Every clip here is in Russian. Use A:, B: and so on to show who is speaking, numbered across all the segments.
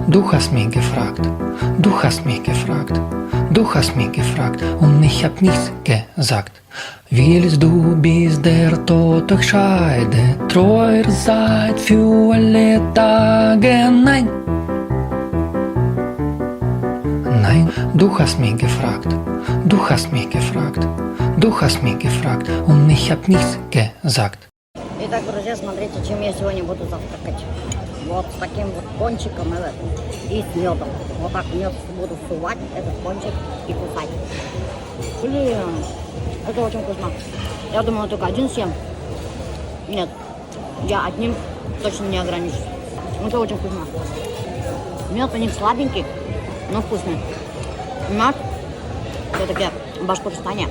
A: Du hast mich gefragt, du hast mich gefragt, du hast mich gefragt und ich hab nichts gesagt. Willst du, bis der Tod euch scheidet, treuer seid für alle Tage? Nein, nein, du hast mich gefragt, du hast mich gefragt, du hast mich gefragt und ich hab nichts gesagt.
B: Итак, друзья, смотрите, чем я сегодня буду завтракать. Вот с таким вот пончиком и с медом. Вот так мед буду сувать, этот пончик и кусать. Блин, это очень вкусно. Я думала, только один съем. Нет, я одним точно не ограничусь. Это очень вкусно. Мед у них слабенький, но вкусный. Мед, все-таки в Башкортостане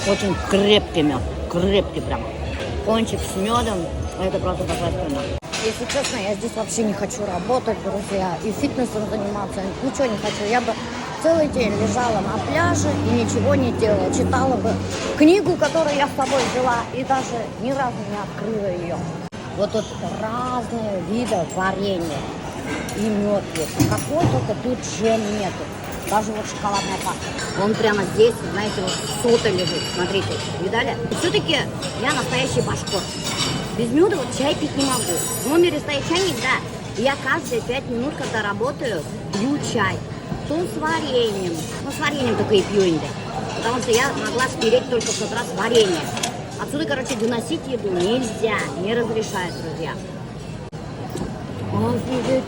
B: очень крепкий мед, крепкий прям. Пончик с медом, это просто божественно. Если честно, я здесь вообще не хочу работать, друзья, и фитнесом заниматься, ничего не хочу. Я бы целый день лежала на пляже и ничего не делала, читала бы книгу, которую я с собой взяла, и даже ни разу не открыла ее. Вот тут разные виды варенья и мед есть. Какой только тут джем нету. Даже вот шоколадная паста. Он прямо здесь, знаете, вот сота лежит. Смотрите, видали? Все-таки я настоящий башкор. Без меда вот чай пить не могу. В номере стоит чайник, да. И я каждые 5 минут, когда работаю, пью чай. То с вареньем. Ну, с вареньем только и пью иногда. Потому что я могла спереть только в тот раз варенье. Отсюда, короче, выносить еду нельзя. Не разрешают, друзья. Офигеть,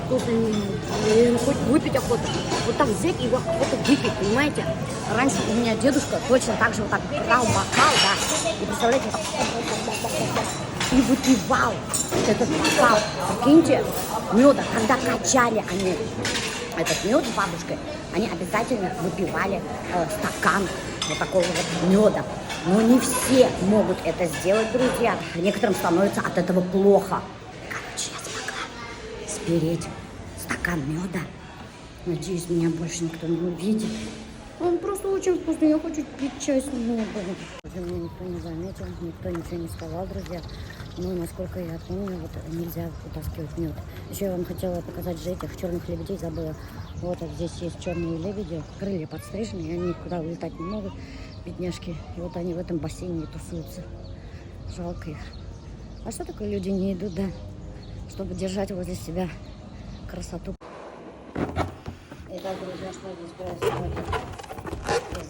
B: хоть выпить охота. Вот так взять и его охота выпить, понимаете? Раньше у меня дедушка точно так же вот так брал бокал, да. И представляете, и выпивал этот бокал. Прикиньте, меда, когда качали они этот мед с бабушкой, они обязательно выпивали стакан вот такого вот меда. Но не все могут это сделать, друзья. Некоторым становится от этого плохо. Короче, я смогла спереть стакан меда. Надеюсь, меня больше никто не увидит. Он просто очень вкусный, я хочу пить чай с медом. Меня никто не заметил, никто ничего не сказал, друзья. Но, насколько я помню, вот нельзя вытаскивать мед. Еще я вам хотела показать же этих черных лебедей, забыла. Вот здесь есть черные лебеди, крылья подстрижены, и они никуда улетать не могут, бедняжки. И вот они в этом бассейне тусуются. Жалко их. А что такое люди не идут, да? Чтобы держать возле себя красоту. Итак, друзья, что здесь происходит?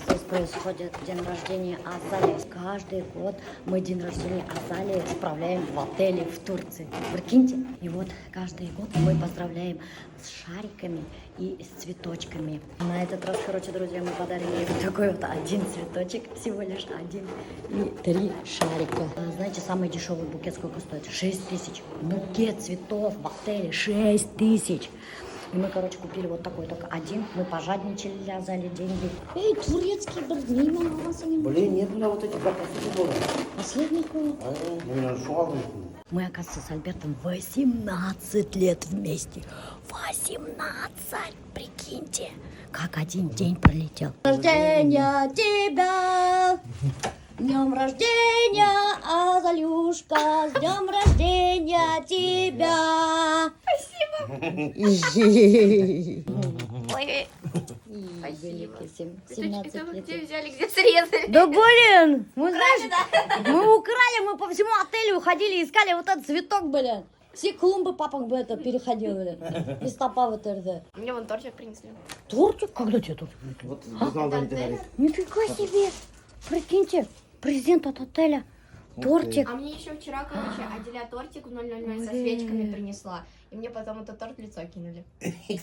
B: Здесь происходит день рождения Азалии. Каждый год мы день рождения Азалии справляем в отеле в Турции. Прикиньте. И вот каждый год мы поздравляем с шариками и с цветочками. На этот раз, короче, друзья, мы подарили вот такой вот один цветочек, всего лишь один, и 3 шарика. Знаете, самый дешевый букет сколько стоит? 6 тысяч. Букет цветов в отеле 6 тысяч. И мы, короче, купили вот такой только один. Мы пожадничали, взяли деньги. Эй, турецкий, блин, мама,
C: Блин, нет у меня вот этих последних.
B: Последний год. Мы, оказывается, с Альбертом 18 лет вместе. 18! Прикиньте, как один день пролетел. Рождения тебя! Днем рождения, Азалюшка! С днем рождения тебя!
D: Ой, спасибо.
B: 17
D: Это вы
B: лет.
D: где взяли, где срезали?
B: Да блин, мы, знаешь,
D: да?
B: мы украли, мы по всему отелю ходили, искали вот этот цветок, блин. Все клумбы папа бы это переходил, блин. Листопад ТРД.
D: Мне вон тортик принесли.
B: Тортик? Когда тебе тортик?
C: Вот не знал, да, не говорит.
B: Нифига себе. Прикиньте, презент от отеля. Тортик.
D: А мне еще вчера, короче, Аделя тортик в 000 со свечками принесла. И мне потом этот торт в лицо кинули.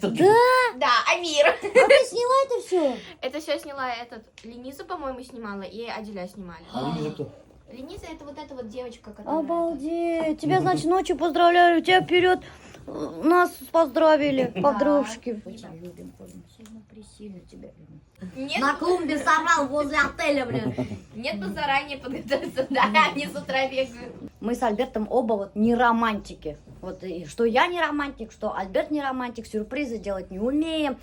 B: Да?
D: Да, Амир.
B: А ты сняла это все?
D: Это все сняла Лениза, по-моему, снимала, и Аделя снимали.
C: А Лиза кто?
D: Лениза это вот эта вот девочка, которая...
B: Обалдеть. Тебя, значит, ночью поздравляю. Тебя вперед нас поздравили, подружки. Очень любим, сильно тебя любим.
D: Нет,
B: На клумбе собрал возле отеля, блин.
D: нет, мы заранее подготовиться, да, они с утра бегают.
B: Мы с Альбертом оба вот не романтики. Вот и что я не романтик, что Альберт не романтик, сюрпризы делать не умеем.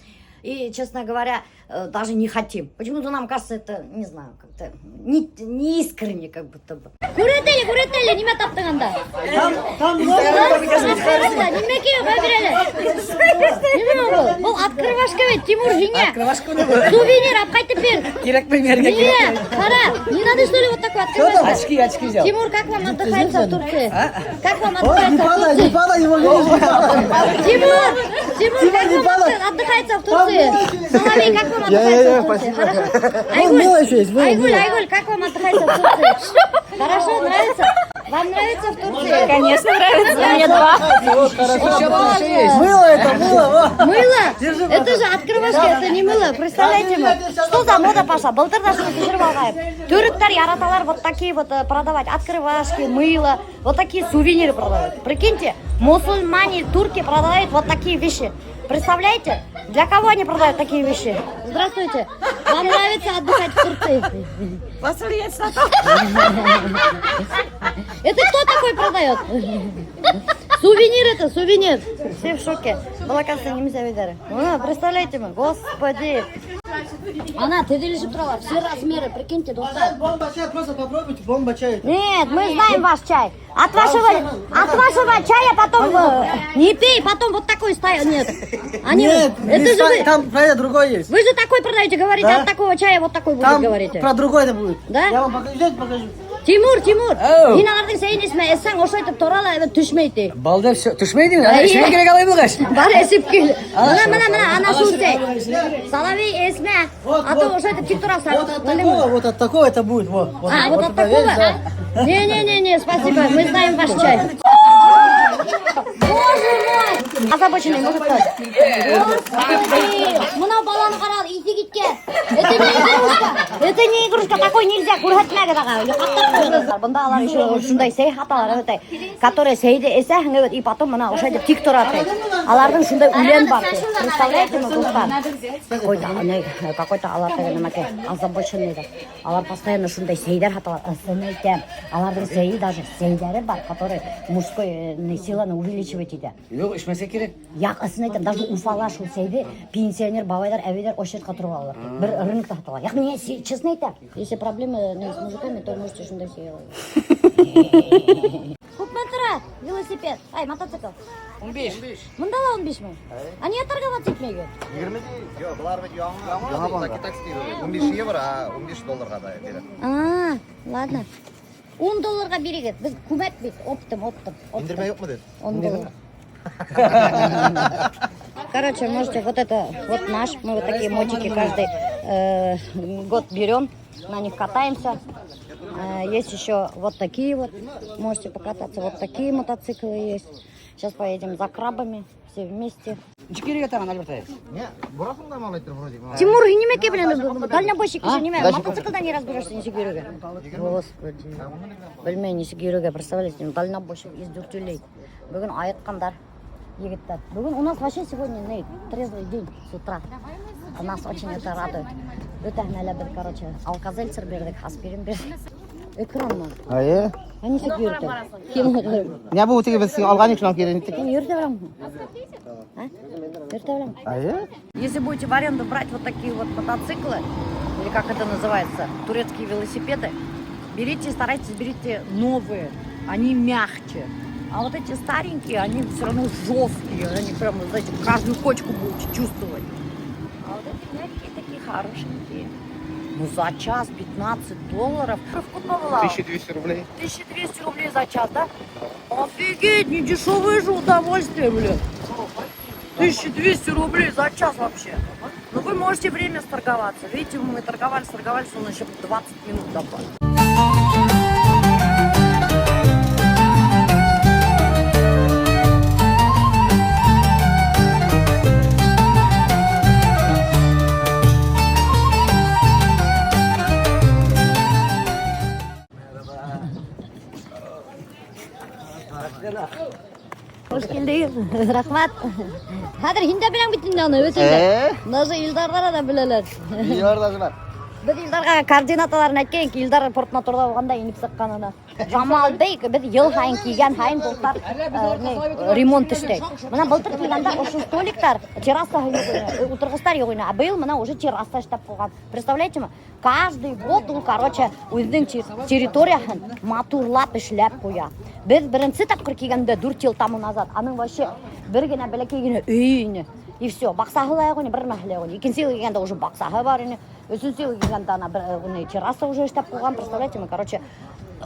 B: И, честно говоря, даже не хотим. Почему-то нам кажется это, не знаю, как-то не искренне, как будто бы. Куретели, неме таптыңанда? Неме Открывашка ведь, Тимур, жине.
E: Открывашка не было.
B: Сувенир, обкайтып бер.
E: Керек примерге керек.
B: Нет, пора. Не надо, что ли, вот такой открывашка?
E: Очки взял.
B: Тимур, как вам отдыхается в Турции? Как вам
C: Ой,
B: отдыхается
C: не
B: в
C: падай, не
B: Турции?
C: падай, не могу.
B: Тимур, как
C: не
B: вам
C: падай.
B: отдыхается в Турции? Соловей, как вам
C: Я,
B: отдыхается в Турции?
C: спасибо.
B: Хорошо?
C: милая фейс, милая,
B: Айгуль,
C: милая.
B: Айгуль, как вам отдыхается в Турции? Хорошо, нравится? Вам нравится в Турции?
D: Конечно, нравится. Мне два.
C: Вот, хорошо.
B: Молодец.
C: Мыло это, мыло, во.
B: Мыло? Это же открывашка, это не мыло. Представляете мы? Что за мода пошла? Былтырда что кешіріп алғайып. Түріктер яраталар вот такие вот продавать. Открывашки, мыло. Вот такие сувениры продают. Прикиньте, мусульмане, турки продают вот такие вещи. Представляете? Для кого они продают такие вещи? Здравствуйте. Вам нравится отдыхать в Турции? Это кто такой продает? Сувенир это, сувенир. Все в шоке. Балакасы немесе видели. Представляете мы, господи. Она, ты видишь, все размеры, прикиньте, достаточно.
C: Бомба чай, просто попробуйте, бомба чай.
B: Нет, мы знаем ваш чай. От вашего чая потом не пей, потом вот такой стоят. Нет. Они,
C: Нет,
B: это же вы.
C: там правильно другой есть.
B: Вы же такой продаете, говорите,
C: Да.
B: от такого чая вот такой будет,
C: Там
B: говорите.
C: про другой это будет.
B: Да?
C: Я вам покажу, идете, покажу.
B: Тимур,
E: Ау.
B: Иналардың сейін есме, эссең ошайтып туралы түшмейді.
E: Балда все. Түшмейді ме?
B: Ай,
E: Ішіне керек алай бұлғаш.
B: Бар есіп кел. Мына, ана шулсей. Соловей есме, а то ошайтып тик турасың.
C: Вот от такого это будет. Вот, вот,
B: А, вот от
C: это
B: такого?
C: вещь, да.
B: Не, спасибо, мы знаем ваш чай. Боже мой! Озабоченный мужик-то. Господи! Мынау баланы қарал, иті кеткен. Это не игрушка. Это не игрушка, такой нельзя. Көрсетмеге дағы. Бұнда алар еще ушундай сей хаталар, которые сейді эсәһің, и потом мына ошайтып тик турады. Алардың шундай үлен бар. Представляете, мы достар? Какой-то аларда немеке озабоченный. Алар постоянно шундай сейдер хаталар. Алардың сейі даже сейдері бар, которые мужской силаны увеличивать дейді.
E: Жоқ, ішмесе керек.
B: Яқ ысын айтам, даже уфалар шул сейді пенсионер, бабайлар, әвейлер ошетқа тұрып алалар. Бір рынокта хаталар. Яқ мне честно айтам, если проблемы с мужиками, то можете шундай сей алып. Күпме тұрады велосипед? Ай, мотоцикл.
E: 15.
B: Мындала 15 мың. А не торговать етмейді?
F: 20 жоқ, бұлар бит жаңа такси 15 евро, 15 долларға да береді.
B: Ладно. 10 долларға берегет. Біз көмек бет, оптым.
F: Ендірме жоқ му деді?
B: 10 доллар. Короче, можете вот это, вот наш, мы вот такие мотики каждый год берем, на них катаемся. Есть еще вот такие вот, можете покататься, вот такие мотоциклы есть. Сейчас поедем за крабами, все вместе.
E: Жекерге таған Альбертай.
F: Не, бұрасың да мал айтыр вроде.
B: Тимур, неме блин, дальнобойщик еще неме, мотоциклда не разберешься, не сигируге. Господи, білмей, не сигируге, представляете, дальнобойщик из Дюртюлей. Бүгін айыққандар, егіттер. Бүгін у нас вообще сегодня трезвый день с утра. Нас очень это радует. Өте мәлі бір, короче, алкозельцер бердік, аспирин бердік. Экранна.
C: Ае.
B: Они сигируге. Кем
C: Не бұл тегі біз алған екшілан керенттік.
B: Юрте білем. Юрте білем.
C: Ае.
B: Если будете в аренду брать вот такие вот мотоциклы, или как это называется, турецкие велосипеды, берите, старайтесь, берите новые, они мягче. А вот эти старенькие, они все равно жесткие, они прям, знаете, каждую кочку будете чувствовать. А вот эти мягкие такие хорошенькие. Ну за час 15 долларов.
F: 1200 рублей.
B: 1200 рублей за час, да? Офигеть, не дешевое же удовольствие, блин. 1200 рублей за час вообще. Ну вы можете время сторговаться. Видите, мы торговались, он еще 20 минут добавил. Hoş geldin. Rahmat. Hadi hindi bilen bitin onu ötünde. Nasıl ildarlara da bileler.
F: Елордашылар.
B: Biz ildarga koordinatalarını aytken ki ildar portuna turda olganda inip сыкканына. Жамалбек біз ел сайын киген сайын бұлттар ремонт істейді. Мына былтыр кигенде осы столиктар терраса отырғыстар yok ойна. А биыл мына уже терраса штаб болған. Представляете ма? Каждый год ол, короче, өзінің территориясын матурлап ішлеп қоя. Біз бірінші тапқыр кигенде 4 жыл тому назад, аның вообще бір гена бәлекейгені үйіне. И все, бақсағы лайғыны, бір мәхілі ғыны. Екінші ел кигенде уже бақсағы бар ені. Үшінші ел кигенде терраса уже штаб болған. Представляете ма? Короче,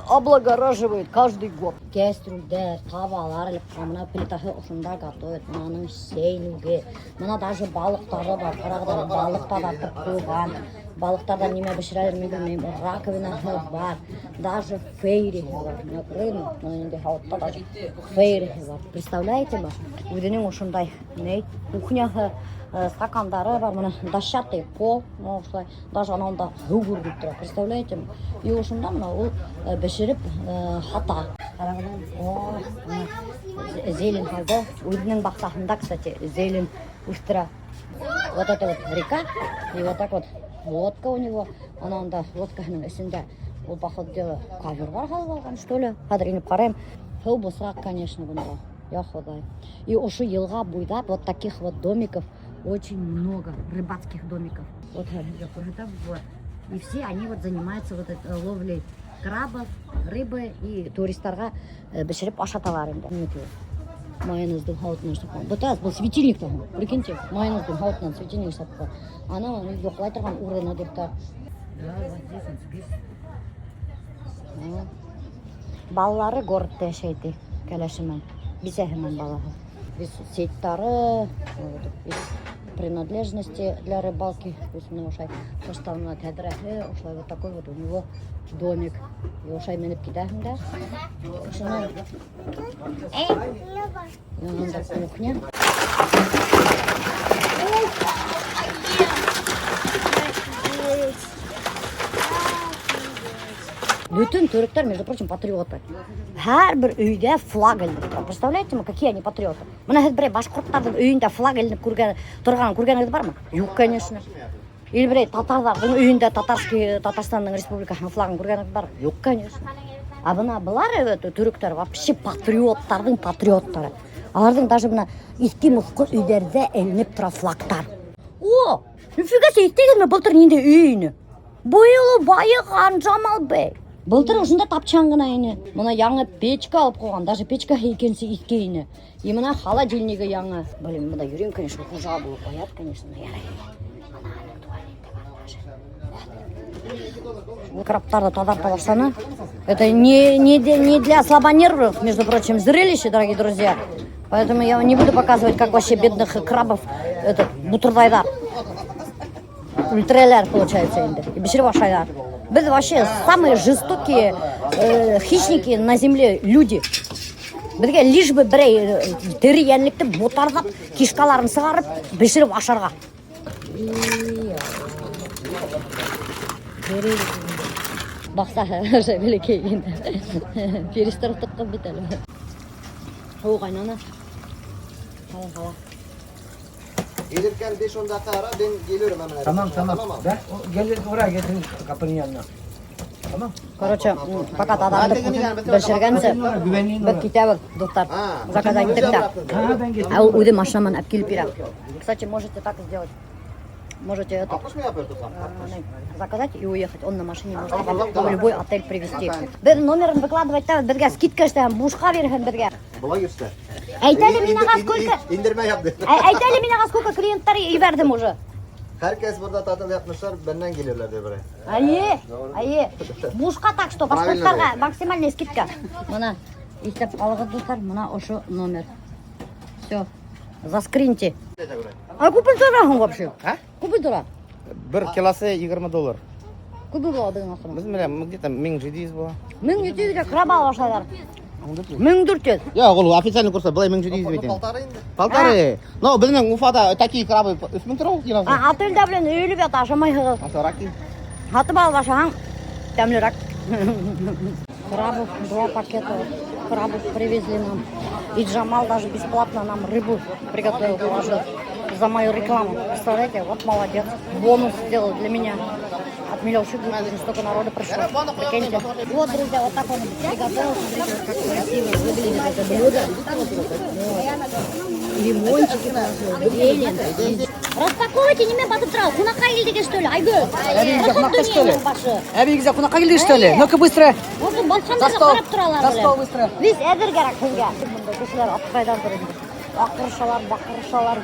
B: облагораживает каждый год. Кестрюльдер, тавалар, мына плитасы ұшында готовят, мынаның сейлуге. Мына даже балықтары бар, қарағдар балықтар атып қойған. Балықтардан неме пішірәлер мен білмеймін, раковинасы бар, даже фейрихи бар. Рыбы, мына хаутта даже фейрихи бар. Представляете ма? Өзінің ұшындай кухнясы, стакандары бар, мына дощатый пол, даже анауында гүгір деп тұрады. Представляете ма? И ұшында мына ол бішіріп хата. Зелень халды. Өзінің бақсасында, кстати, зелень устра. Вот это вот река, и вот так вот лодка у него. Анауында лодканың ішінде ол походу дело ковер бар қалған, что ли? Қазір еніп қарайым. Сау босырақ, конечно, бұнда. Я ходай. И уж елға буйдап вот таких вот домиков очень много, рыбацких домиков. Вот и все они вот занимаются вот этой ловлей крабов, рыбы и туристарға бішіріп ашаталар енді. Майонездің хаутынан штапқан. Бұта бұл светильник тағын. Прикиньте, майонездің хаутынан светильник штапқан. Ана жоқлай тұрған урына депті. Балалары городта яшайды, кәләшімен. Бисәхімен балағы. Без сеттары, без принадлежности для рыбалки. Өсімнің ошай составына тәдірәхі, ошай вот такой вот у него домик. И ошай меніп кетәхімді. Ошынан yanında кухня. Bütün Türkler, между прочим, патриоты. Her bir үйде флаг ілініп. Представляете ма, какие они патриоты? Мына бір башқұрттардың үйінде флаг ілініп көргеніңіз бар ма? Жоқ, конечно. Или бір татарлардың үйінде Татарстанның республикасының флагын көргеніңіз бар? Жоқ, конечно. А бұна бұлар, түріктер, вообще патриоттардың патриоттары. Алардың даже бұна ескі мұсқы үйдерде ілініп тұра флагтар. О, нифига се, естеген ме бұлтыр ненде үйіні? Бұйылы байыған Жамалбек. Былтыр ұшында тапчаңғына ені. Мұна яңы печка алып қойған, даже печка екенсі ескейіні. И мұна холодильнигі яңы. Блин, мұна юрен, конечно, хужа болып қояд, конечно. Краптарды тазарта баштаны. Это не для слабонервных, между прочим, зрелище, дорогие друзья. Поэтому я не буду показывать, как вообще бедных крабов бутырдайдар. Ультралер получается инде. И бешривашайдар. Біз вообще самые жестокие хищники на земле люди. Бізге лишь бы бірей тірі енлікті ботарғап, кишкаларын сығарып, бешіріп ашарға. Бақса, жабелекей енді. Перестіріқтік қып бітелі. Оу қайнана. Қала.
F: Gelirken 5-10 dakika ara, ben geliyorum hemen.
E: Tamam. Ben gel oraya getirin kapının yanına. Tamam.
B: Короче, пока тадарды бішіргенсі, бір кетебік, доктор, заказать тікті. А өйді машинаман әпкеліп берем. Кстати, можете так сделать. Можете это заказать и уехать. Он на машине может в любой отель привезти. Бір номерін выкладывать, бірге скидка штаем, бушқа берген бірге.
F: Блогерсте.
B: Айтали минаға сколько...
F: İndirme yaptı.
B: Айтали минаға сколько клиенттар ебердім уже.
F: Herkes burada tatil yapmışlar, benden geliyorlar diye buraya.
B: Ае. Бушқа так что, башқұрттарға максимальная скидка. Мына, естеп алғы достар, мына ошу номер. Все, заскриньте. А купын тұрағын вообще? Купын тұра?
C: Bir kilosi $20.
B: Купын тұра біздің ақырын?
C: Biz bilemiz, где-то 1700 bu.
B: 1700 краба алашайлар. 1400.
C: Yok oğlum, официальный курс, былай 1700 бейтін. Полторы. Но біздің Уфада такие крабы, үсмін тұра ол kiloсы?
B: Отельда, блин, үйлі бет ашамай ғыл.
C: Раки.
B: Атып алып ашаң, тәмлі рак. Крабов, 2 пакета крабов привезли нам. И Джамал даже бесплатно нам рыбу приготовил, положил за мою рекламу. Представляете, вот молодец. Бонус сделал для меня. отмелевший будет, столько народа пришло. Прикиньте. Вот, друзья, вот так он приготовил. Смотрите, как красиво выглядит это блюдо. Лимончики положил, зелень. Распаковывайте, немен батып тұрау. Кунаққа келдіге, что ли? Айгүл.
E: Кунаққа, что ли? Әбегізде кунаққа келді, что ли? Ну-ка, быстро.
B: Осы балшамдарға қарап тұралар.
E: За стол, быстро.
B: Біз әдір керек күнге. Бұнда кешілер атпайдан тұрды. Ақыршалар, бақыршалар,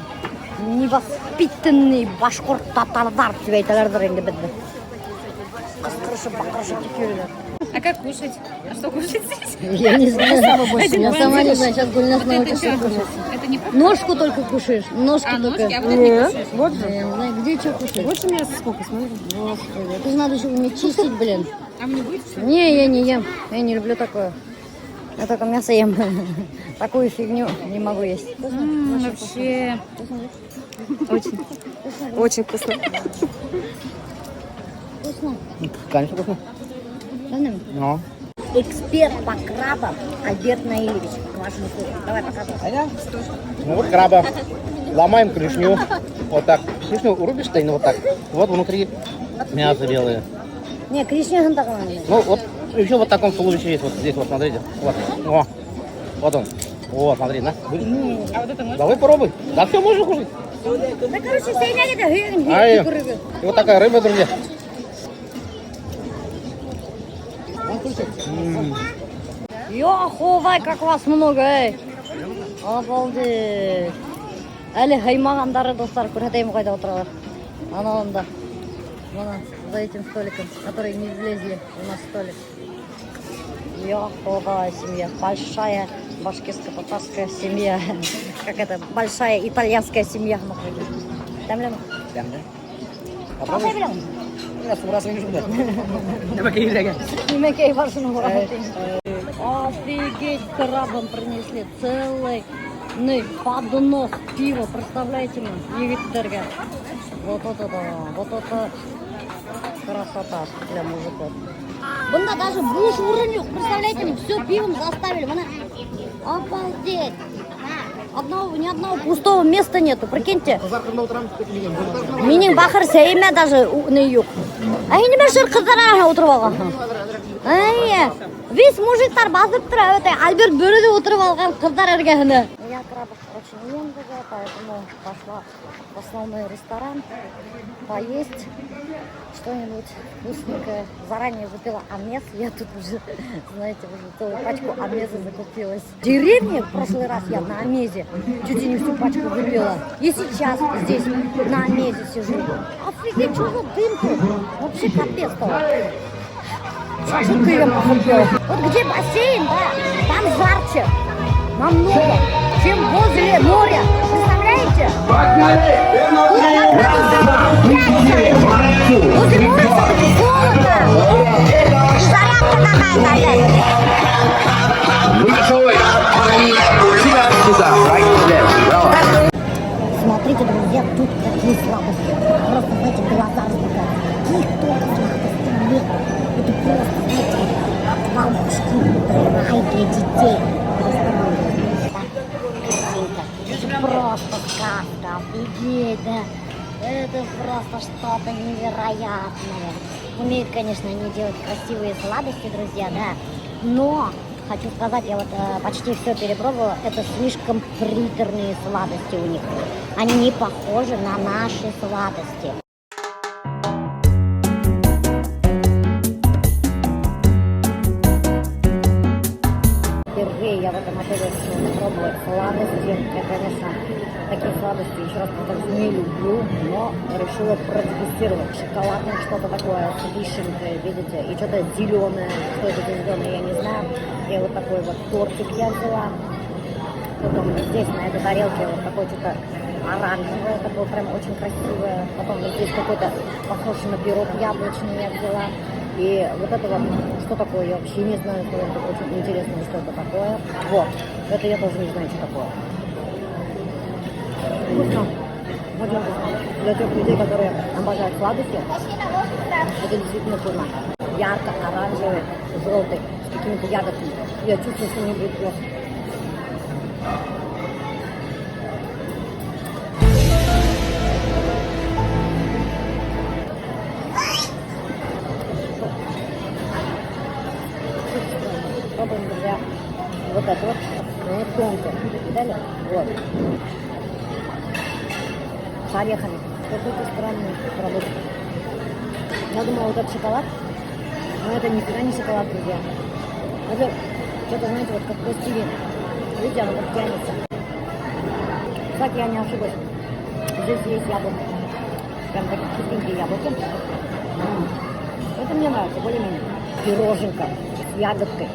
B: невоспитанный башқұрт татардар деп айталардар енді бізді. Ақыршы, бақыршы текелер.
G: А как кушать? А что кушать здесь?
B: Я не знаю. Я сама не знаю. Сейчас Гульнас научится кушать.
G: Это не
B: Ножку только кушаешь. Ножки только.
G: ножки, а вот это не кушаешь.
B: Вот же. Я не знаю, где что кушать.
G: Больше мяса сколько, смотри.
B: Господи, это же надо еще уметь чистить, блин.
G: А мне будет все?
B: Не, я не ем. Я не люблю такое. Я только мясо ем. Такую фигню не могу есть.
G: Вообще. Очень. Очень вкусно.
B: Вкусно.
C: Конечно, вкусно.
B: Да, ну.
C: Ну.
B: Эксперт по крабам Альберт Наилевич. К вашим услугам. Давай показывай.
C: Ну вот краба. Ломаем клешню. Вот так. Клешню рубишь ты, ну вот так. Вот внутри мясо белое.
B: Не, кришня так.
C: Ну вот еще вот в таком туловище есть. Вот здесь вот, смотрите. Вот. О. Вот он. Вот, смотри, на.
G: А вот это можно?
C: Давай попробуй. Да все можно кушать.
B: Да, короче, сейляли это.
C: Ай. И вот такая рыба, друзья.
B: Йоховай, как вас много, эй. Обалдеть. Әлі қаймағандары достар, көрсетейін қайда отыралар. Анауында. Вон за этим столиком, которые не влезли у нас столик. Йоховая семья. Большая башкирско-татарская семья. Как это, большая итальянская семья. Там ли?
C: Там, да?
B: Попробуй.
C: Я с раз не вижу, да.
B: Немекей вашему врагу. Офигеть, крабом принесли целый поднос пива, представляете мне, египеттерге. Вот это да, вот это красота для мужиков. Бunda даже буш уровню, представляете мне, все пивом заставили, вона. Обалдеть. Ни одного пустого места нету, прикиньте. Менің бақыр сәйме даже не юк. А не мәшір қыздар отырып алған. Весь мужиктар басып тұр, Альберт бөріде отырып алған қыздар әргәхіні. Я крабов очень ем, поэтому пошла в основной ресторан поесть что-нибудь вкусненькое. Заранее купила амес. Я тут уже, знаете, уже целую пачку амеза закупилась. В деревне в прошлый раз я на амезе чуть ли не всю пачку выпила. И сейчас здесь на амезе сижу. Офигеть, что за дым тут? Вообще капец-то. Шашлык я покупила. Вот где бассейн, да, там жарче. Намного, чем возле моря. Представляете? Возле моря холодно. Зарядка такая. Смотрите, друзья, тут какие слабости. Просто, знаете, глаза разбегаются. Каких только слабостей нет. Это просто, знаете, бабушки рай для детей. Просто сказка, офигеть, да. Это просто что-то невероятное. Умеют, конечно, они делать красивые сладости, друзья, да. Но, хочу сказать, я вот почти все перепробовала, это слишком приторные сладости у них. Они не похожи на наши сладости. Впервые я в этом отеле решила попробовать сладости. Я, конечно, такие сладости, еще раз повторюсь, не люблю, но решила продегустировать. Шоколадное что-то такое с вишенкой, видите, и что-то зеленое. Что это за зеленое, я не знаю. И вот такой вот тортик я взяла. Потом здесь на этой тарелке вот такое что-то оранжевое, такое прям очень красивое. Потом вот здесь какой-то похож на пирог яблочный я взяла. И вот это вот, что такое, я вообще не знаю, что это очень интересно, что это такое. Вот, это я тоже не знаю, что такое. Вкусно. Очень вкусно. Для тех людей, которые обожают сладости, это действительно вкусно. Ярко-оранжевый, желтый, с какими-то ягодками. Я чувствую, что мне будет плохо. с орехами. Какой-то странный продукт. Я думала, вот это шоколад, но это нифига не шоколад, друзья. Это что-то, знаете, вот как пластилин. Видите, оно так тянется. Кстати, я не ошиблась. Здесь есть яблоко. Прям такие чистенькие яблоки. Это мне нравится, более-менее. Пироженка с ягодкой.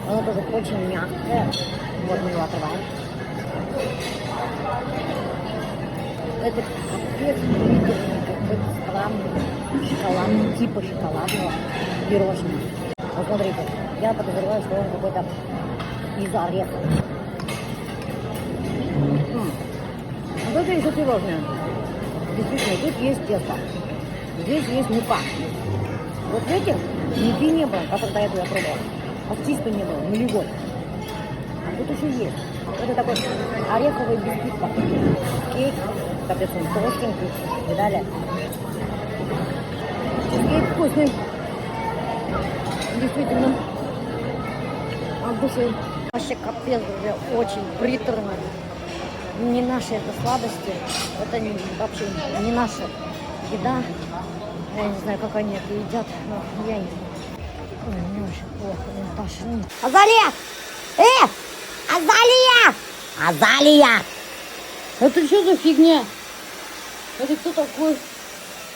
B: Оно тоже очень мягкое. Вот мы его отрываем. Это капец приторный, какой-то странный шоколадный, типа шоколадного пирожного. Вот смотрите, я подозреваю, что он какой-то из орехов. Вот это еще пирожное. Действительно, тут есть тесто. Здесь есть мука. Вот в этих муки не было, как до этого я пробовала. А чисто не было, нулевой. А тут еще есть. Это такой ореховый бисквит, кейк, капец он толстенький, видали? Кейк вкусный. Действительно. От души. Вообще капец, друзья, очень приторно. Не наши это сладости, это вообще не наша еда. Я не знаю, как они это едят, но я не знаю. Ой, мне очень плохо, мне тошнит. Азалия! Азалия! Азалия! Это что за фигня? Это кто такой?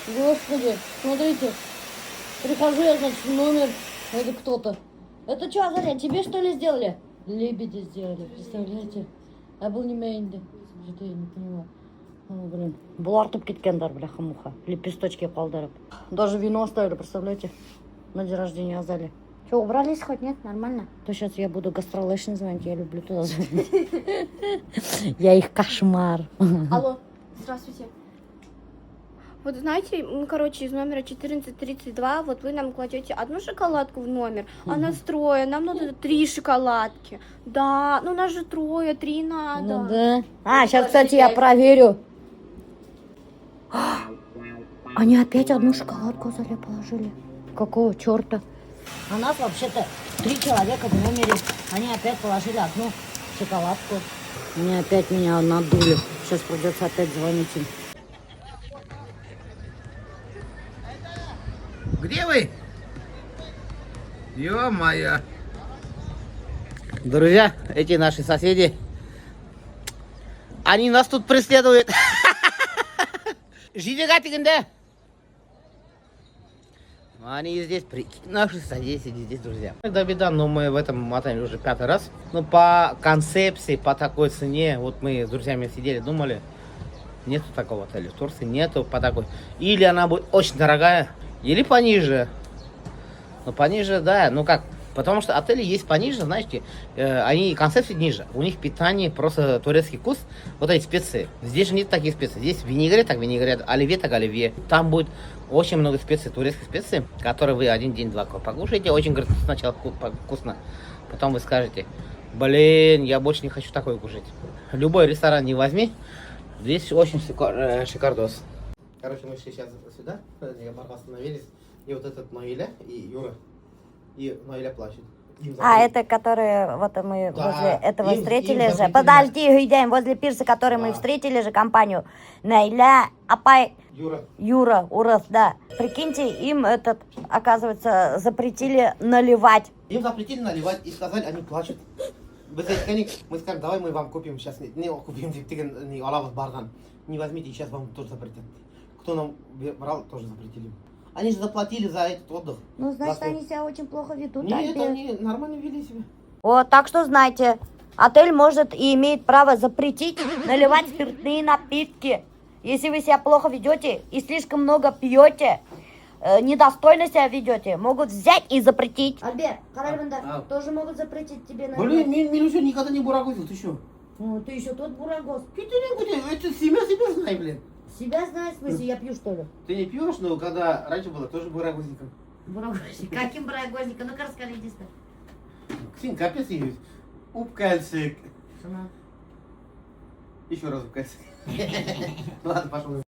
B: Господи, смотрите. Прихожу я, значит, в номер. Это кто-то. Это что, Азалия, тебе что ли сделали? Лебеди сделали, представляете? А был не мейнди. Что-то я не поняла. О, блин. Булартып кеткендер, бляха-муха. Лепесточки қалдырып. Даже вино оставили, представляете? На день рождения Азали. Что, убрались хоть, нет? Нормально? То сейчас я буду гастролэшн звонить, я люблю туда звонить. Я их кошмар.
D: Алло, здравствуйте. Вот знаете, короче, из номера 1432, вот вы нам кладете одну шоколадку в номер, а нас трое, нам надо 3 шоколадки. Да, ну нас же трое, 3 надо.
B: Ну да. А, сейчас, кстати, я проверю. Они опять одну шоколадку Азале положили. Какого черта? А нас вообще-то 3 человека в номере. Они опять положили одну шоколадку. Они опять меня надули. Сейчас придется опять звонить им.
C: Где вы? Ё-моё. Друзья, эти наши соседи, они нас тут преследуют. Жидega тигенде. Они здесь, прикинь, наши соседи сидят здесь, друзья. Да беда, но мы в этом мотаем уже 5-й раз. Но по концепции, по такой цене, вот мы с друзьями сидели, думали, нету такого отеля в Турции, нету по такой. Или она будет очень дорогая, или пониже. Ну, пониже, да, ну как, потому что отели есть пониже, знаете, они концепции ниже. У них питание просто турецкий вкус, вот эти специи. Здесь же нет таких специй. Здесь винегрет, так винегрет, оливье, так оливье. Там будет очень много специй, турецких специй, которые вы один день, два покушаете. Очень, говорит, сначала вкусно, потом вы скажете, блин, я больше не хочу такое кушать. Любой ресторан не возьми, здесь очень шикардос. Короче, мы шли сейчас сюда, остановились, и вот этот Наиля и Юра, и Наиля плачет.
B: А, это которые, вот мы
C: Да,
B: возле этого
C: им
B: встретили же.
C: запретили.
B: Подожди, Гюйдяем, возле пирса, который мы
C: Да.
B: встретили же компанию. Найля, Апай,
C: Юра.
B: Юра, Урос, да. Прикиньте, им этот, оказывается, запретили наливать.
C: Им запретили наливать и сказали, они плачут. Без этих денег мы сказали, давай мы вам купим сейчас, не купим, не алавас барган. Не возьмите, сейчас вам тоже запретят. Кто нам брал, тоже запретили. Они же заплатили за этот отдых.
B: Ну, значит,
C: За-
B: они себя очень плохо ведут.
C: Нет,
B: опять.
C: они нормально вели себя.
B: Вот, так что знайте, отель может и имеет право запретить наливать спиртные напитки. Если вы себя плохо ведете и слишком много пьете, недостойно себя ведете, могут взять и запретить. Альбер,
C: А.
B: тоже могут запретить тебе
C: Блин, меня еще никогда не бурагозил, ты что?
B: Ну, ты еще тот бурагос.
C: Это себя знай, блин.
B: Себя знаешь, в смысле, я пью, что ли?
C: Ты не пьешь, но когда раньше было, тоже бурагозником.
B: Бурагосик. Каким бурагосиком? Ну-ка расскажите.
C: Ксин, капец есть. Упкальцик.
B: Сама.
C: Еще раз упкальцик. Ладно, пошел.